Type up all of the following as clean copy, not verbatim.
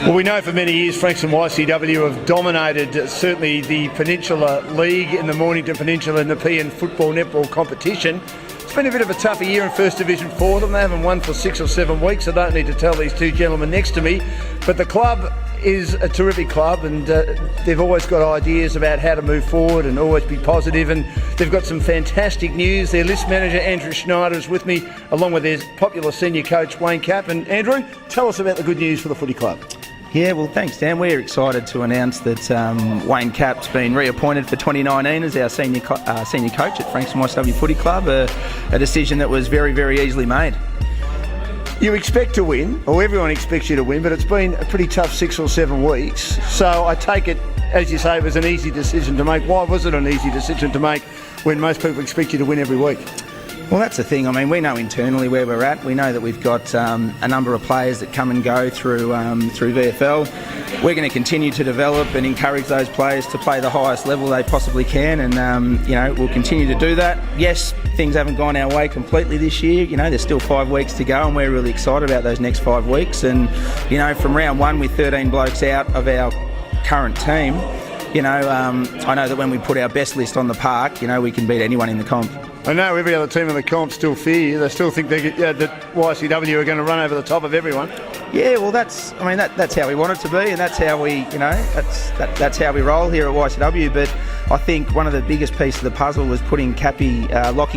Well, we know for many years Frankston YCW have dominated certainly the Peninsula League in the Mornington Peninsula and the PN football netball competition. It's been a bit of a tougher year in First Division for them. They haven't won for 6 or 7 weeks. I don't need to tell these two gentlemen next to me. But the club is a terrific club, and they've always got ideas about how to move forward and always be positive, and they've got some fantastic news. Their list manager Andrew Schneider is with me, along with their popular senior coach Wayne Capp. And Andrew, tell us about the good news for the footy club. Yeah, well, thanks, Dan. We're excited to announce that Wayne Capp's been reappointed for 2019 as our senior coach at Frankston YCW Footy Club, a decision that was very, very easily made. You expect to win, or everyone expects you to win, but it's been a pretty tough 6 or 7 weeks. So I take it, as you say, it was an easy decision to make. Why was it an easy decision to make when most people expect you to win every week? Well, that's the thing. I mean, we know internally where we're at. We know that we've got a number of players that come and go through VFL. We're going to continue to develop and encourage those players to play the highest level they possibly can, and we'll continue to do that. Yes, things haven't gone our way completely this year. There's still 5 weeks to go, and we're really excited about those next 5 weeks. And from round 1 with 13 blokes out of our current team, I know that when we put our best list on the park, we can beat anyone in the comp. I know every other team in the comp still fear you. They still think that YCW are going to run over the top of everyone. Yeah, well, that's how we want it to be, and that's how we, that's how we roll here at YCW. But I think one of the biggest pieces of the puzzle was locking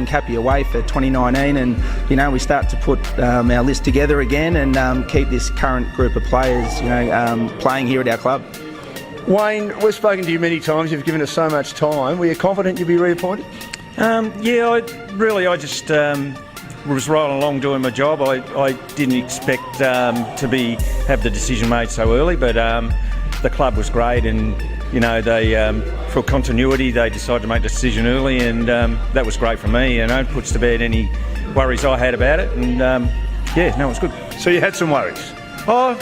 Cappy away for 2019, and we start to put our list together again and keep this current group of players, playing here at our club. Wayne, we've spoken to you many times. You've given us so much time. Were you confident you'd be reappointed? I just was rolling along doing my job. I didn't expect to have the decision made so early, but the club was great, and they for continuity they decided to make the decision early, and that was great for me. It puts to bed any worries I had about it, and it was good. So you had some worries? I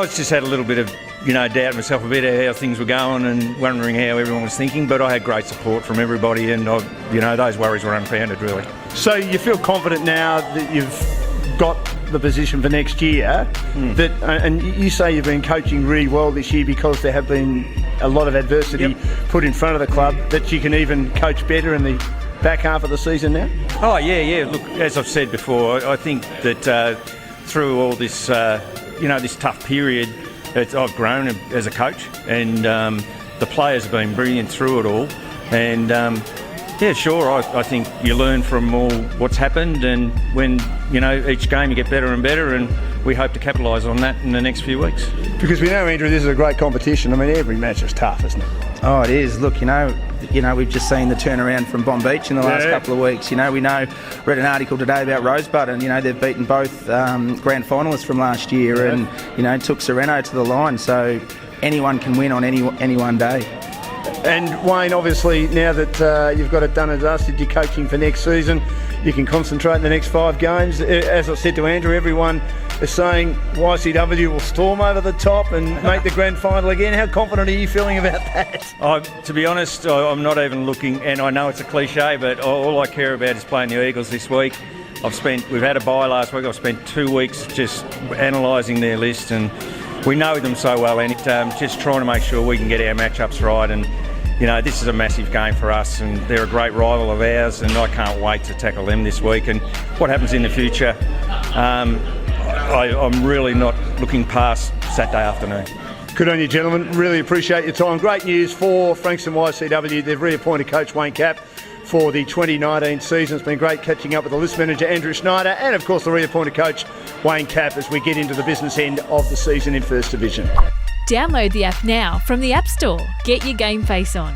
just had a little bit of doubt myself a bit of how things were going and wondering how everyone was thinking, but I had great support from everybody, and those worries were unfounded, really. So you feel confident now that you've got the position for next year, that, and you say you've been coaching really well this year because there have been a lot of adversity put in front of the club, that you can even coach better in the back half of the season now? Oh, yeah. Look, as I've said before, I think that through all this, this tough period, I've grown as a coach, and the players have been brilliant through it all. And I think you learn from all what's happened, and when each game you get better and better, and we hope to capitalise on that in the next few weeks. Because we know, Andrew, this is a great competition. I mean, every match is tough, isn't it? Oh, it is. Look, we've just seen the turnaround from Bomb Beach in the last couple of weeks. We read an article today about Rosebud, and they've beaten both grand finalists from last year, and took Sereno to the line. So anyone can win on any one day. And Wayne, obviously, now that you've got it done and dusted, you're coaching for next season, you can concentrate in the next 5 games. As I said to Andrew, everyone is saying YCW will storm over the top and make the grand final again. How confident are you feeling about that? To be honest, I'm not even looking, and I know it's a cliche, but all I care about is playing the Eagles this week. We've had a bye last week. I've spent 2 weeks just analysing their list, and we know them so well, and just trying to make sure we can get our matchups right. And this is a massive game for us, and they're a great rival of ours, and I can't wait to tackle them this week. And what happens in the future, I'm really not looking past Saturday afternoon. Good on you, gentlemen. Really appreciate your time. Great news for Frankston YCW. They've reappointed Coach Wayne Capp for the 2019 season. It's been great catching up with the list manager Andrew Schneider, and of course the reappointed coach Wayne Capp as we get into the business end of the season in First Division. Download the app now from the App Store. Get your game face on.